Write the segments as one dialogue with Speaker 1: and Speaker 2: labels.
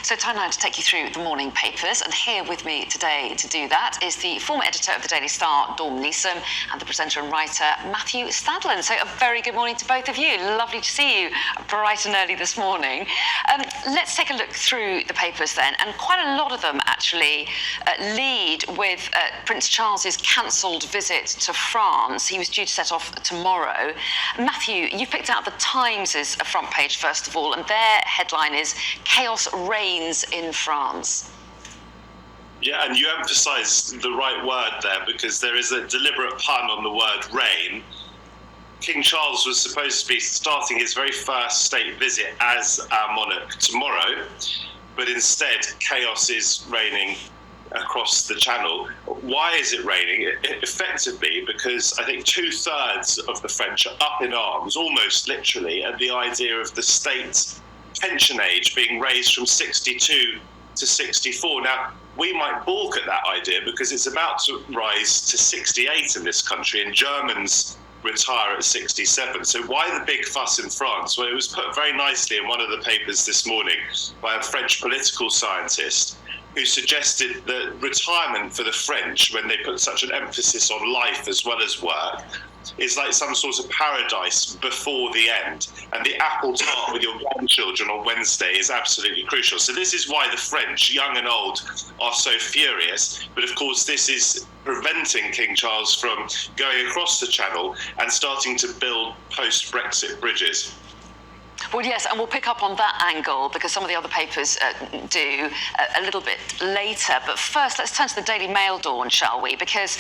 Speaker 1: So time now to take you through the morning papers, and here with me today to do that is the former editor of the Daily Star, Dawn Neeson, and the presenter and writer, Matthew Stadlen. So a very good morning to both of you. Lovely to see you bright and early this morning. Let's take a look through the papers then, and quite a lot of them actually lead with Prince Charles's cancelled visit to France. He was due to set off tomorrow. Matthew, you picked out the Times' front page first of all, and their headline is "Chaos Reigns in France."
Speaker 2: Yeah, and you emphasised the right word there, because there is a deliberate pun on the word reign. King Charles was supposed to be starting his very first state visit as our monarch tomorrow, but instead chaos is reigning across the Channel. Why is it raining? Effectively, because I think 2/3 of the French are up in arms, almost literally, at the idea of the state pension age being raised from 62 to 64. Now, we might balk at that idea because it's about to rise to 68 in this country, and Germans retire at 67. So why the big fuss in France? Well, it was put very nicely in one of the papers this morning by a French political scientist who suggested that retirement for the French, when they put such an emphasis on life as well as work, is like some sort of paradise before the end. And the apple tart with your grandchildren on Wednesday is absolutely crucial. So this is why the French, young and old, are so furious. But of course, this is preventing King Charles from going across the Channel and starting to build post-Brexit bridges.
Speaker 1: Well, yes, and we'll pick up on that angle because some of the other papers do a little bit later. But first, let's turn to the Daily Mail, Dawn, shall we? Because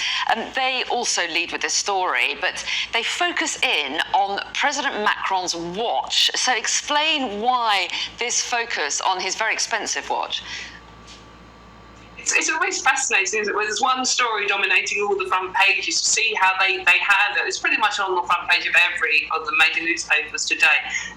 Speaker 1: they also lead with this story, but they focus in on President Macron's watch. So explain why this focus on his very expensive watch.
Speaker 3: It's always fascinating, isn't it? Where there's one story dominating all the front pages, to see how they handle it. It's pretty much on the front page of every of the major newspapers today.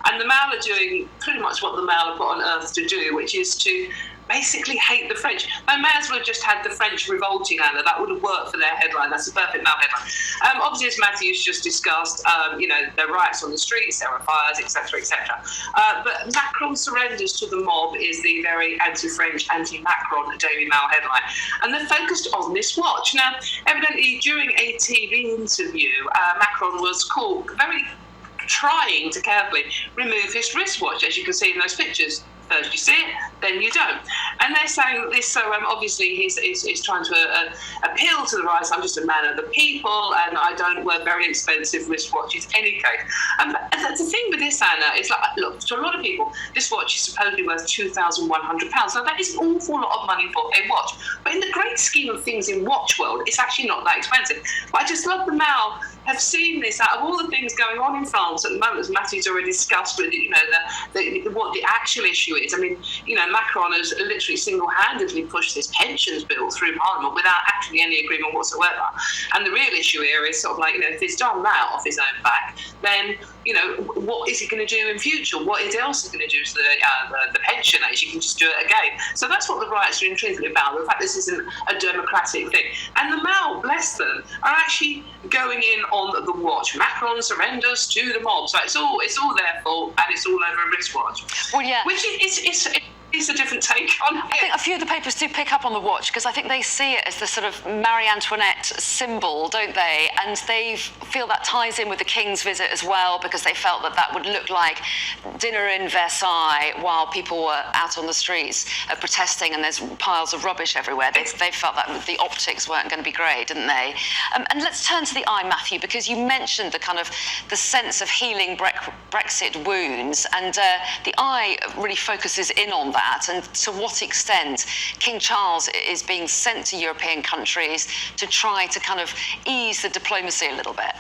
Speaker 3: And the Mail are doing pretty much what the Mail are put on earth to do, which is to basically hate the French. They may as well have just had the French revolting, Anna. That would have worked for their headline. That's a perfect Mail headline. Obviously, as Matthew's just discussed, there are riots on the streets, there are fires, etc., etc. But Macron surrenders to the mob is the very anti-French, anti-Macron Daily Mail headline. And they're focused on this watch. Now, evidently, during a TV interview, Macron was caught very trying to carefully remove his wristwatch, as you can see in those pictures. First you see it, then you don't. And they're saying this, so obviously he's trying to appeal to the right. I'm just a man of the people, and I don't wear very expensive wristwatches in any case. And the thing with this, Anna, is like, look, to a lot of people, this watch is supposedly worth £2,100. Now, that is an awful lot of money for a watch. But in the great scheme of things in watch world, it's actually not that expensive. But I just love the Mail have seen this out of all the things going on in France at the moment, as Matthew's already discussed, with what the actual issue is. I mean, Macron has literally single-handedly pushed this pensions bill through Parliament without actually any agreement whatsoever. And the real issue here is sort of like, if he's done that off his own back, then, what is he going to do in future? What else is he going to do to the pension age? You can just do it again. So that's what the riots are intrinsically about. The fact this isn't a democratic thing. And the Mail, bless them, are actually going in on the watch. Macron surrenders to the mob. So it's all their fault, and it's all over a wristwatch.
Speaker 1: Well, yeah.
Speaker 3: Which is a different take on it.
Speaker 1: I think a few of the papers do pick up on the watch because I think they see it as the sort of Marie Antoinette symbol, don't they? And they feel that ties in with the King's visit as well, because they felt that would look like dinner in Versailles while people were out on the streets protesting and there's piles of rubbish everywhere. They felt that the optics weren't going to be great, didn't they? And let's turn to the Eye, Matthew, because you mentioned the sense of healing Brexit wounds, and the Eye really focuses in on that. And to what extent King Charles is being sent to European countries to try to kind of ease the diplomacy a little bit.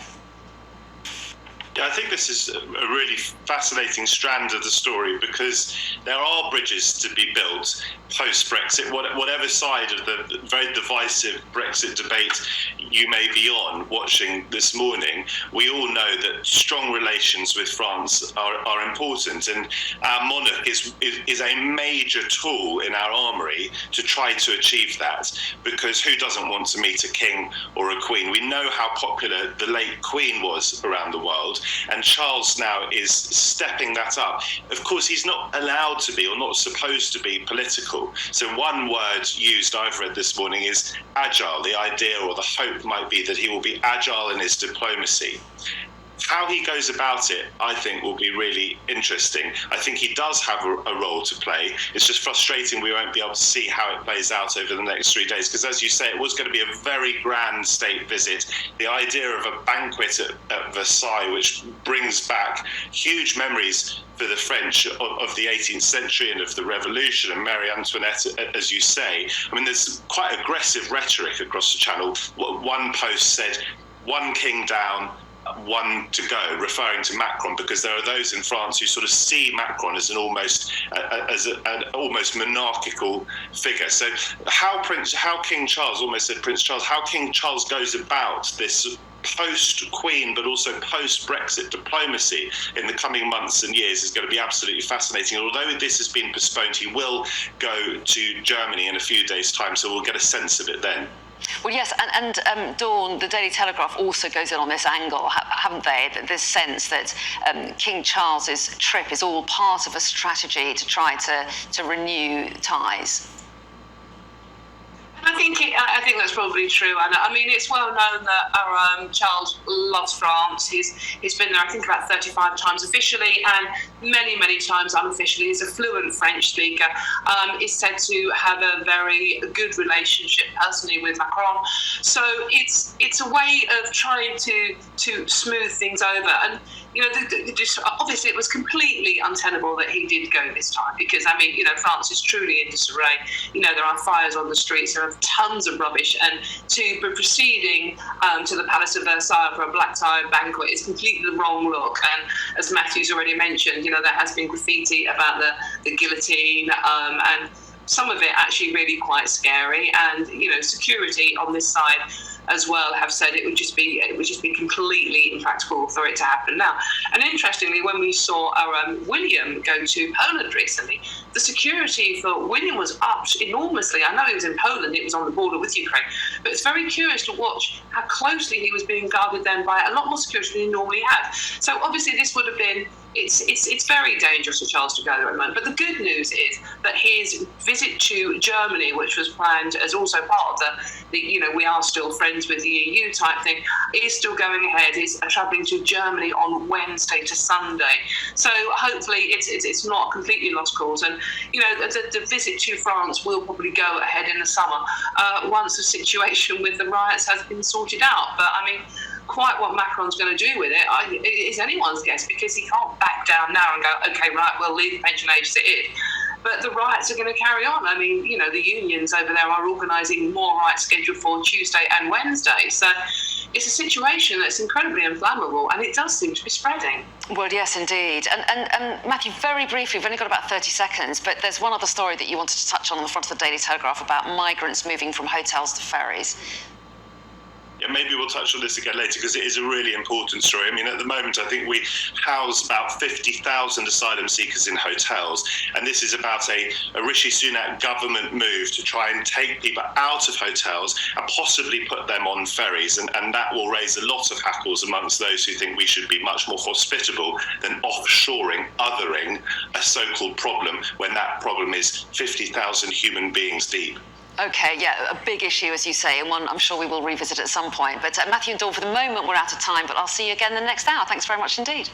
Speaker 2: Yeah, I think this is a really fascinating strand of the story, because there are bridges to be built post-Brexit, whatever side of the very divisive Brexit debate you may be on watching this morning. We all know that strong relations with France are important, and our monarch is a major tool in our armoury to try to achieve that, because who doesn't want to meet a king or a queen? We know how popular the late Queen was around the world, And Charles now is stepping that up. Of course, he's not allowed to be or not supposed to be political. So one word used I've read this morning is agile. The idea or the hope might be that he will be agile in his diplomacy. How he goes about it, I think, will be really interesting. I think he does have a role to play. It's just frustrating we won't be able to see how it plays out over the next 3 days, because as you say, it was going to be a very grand state visit. The idea of a banquet at Versailles, which brings back huge memories for the French of the 18th century and of the Revolution and Marie Antoinette, as you say. I mean, there's quite aggressive rhetoric across the channel. One post said, "One king down, one to go," referring to Macron, because there are those in France who sort of see Macron as an almost monarchical figure. So how King Charles, almost said Prince Charles, how King Charles goes about this post-Queen but also post-Brexit diplomacy in the coming months and years is going to be absolutely fascinating. And although this has been postponed, he will go to Germany in a few days' time, so we'll get a sense of it then.
Speaker 1: Well, yes, and Dawn, the Daily Telegraph also goes in on this angle, haven't they? This sense that King Charles's trip is all part of a strategy to try to renew ties.
Speaker 3: I think that's probably true, Anna. I mean, it's well known that our Charles loves France. He's been there, I think, about 35 times officially, and many, many times unofficially. He's a fluent French speaker. Is said to have a very good relationship personally with Macron. So it's a way of trying to smooth things over. And you know, obviously it was completely untenable that he did go this time, because I mean, you know, France is truly in disarray. You know, there are fires on the streets, there are tons of rubbish, and to be proceeding to the Palace of Versailles for a black tie banquet is completely the wrong look. And as Matthew's already mentioned, you know, there has been graffiti about the guillotine, and some of it actually really quite scary. And you know, security on this side as well have said it would just be completely impractical for it to happen now. And interestingly, when we saw our William go to Poland recently, the security for William was upped enormously. I know he was in Poland, it was on the border with Ukraine, but it's very curious to watch how closely he was being guarded then by a lot more security than he normally had. So obviously this would have been, it's very dangerous for Charles to go there at the moment. But the good news is that his visit to Germany, which was planned as also part of the you know, we are still friends with the EU type thing, is still going ahead. He's travelling to Germany on Wednesday to Sunday. So hopefully it's not a completely lost cause. And you know, the visit to France will probably go ahead in the summer once the situation with the riots has been sorted out. But I mean, quite what Macron's going to do with it is anyone's guess, because he can't back down now and go, okay, right, we'll leave the pension age to it. But the riots are going to carry on. I mean, you know, the unions over there are organising more riots scheduled for Tuesday and Wednesday. So it's a situation that's incredibly inflammable, and it does seem to be spreading.
Speaker 1: Well, yes, indeed. And Matthew, very briefly, we've only got about 30 seconds, but there's one other story that you wanted to touch on the front of the Daily Telegraph about migrants moving from hotels to ferries.
Speaker 2: Yeah, maybe we'll touch on this again later, because it is a really important story. I mean, at the moment, I think we house about 50,000 asylum seekers in hotels, and this is about a Rishi Sunak government move to try and take people out of hotels and possibly put them on ferries, and that will raise a lot of hackles amongst those who think we should be much more hospitable than offshoring, othering a so-called problem, when that problem is 50,000 human beings deep.
Speaker 1: Okay, yeah, a big issue, as you say, and one I'm sure we will revisit at some point. But Matthew and Dawn, for the moment, we're out of time, but I'll see you again the next hour. Thanks very much indeed.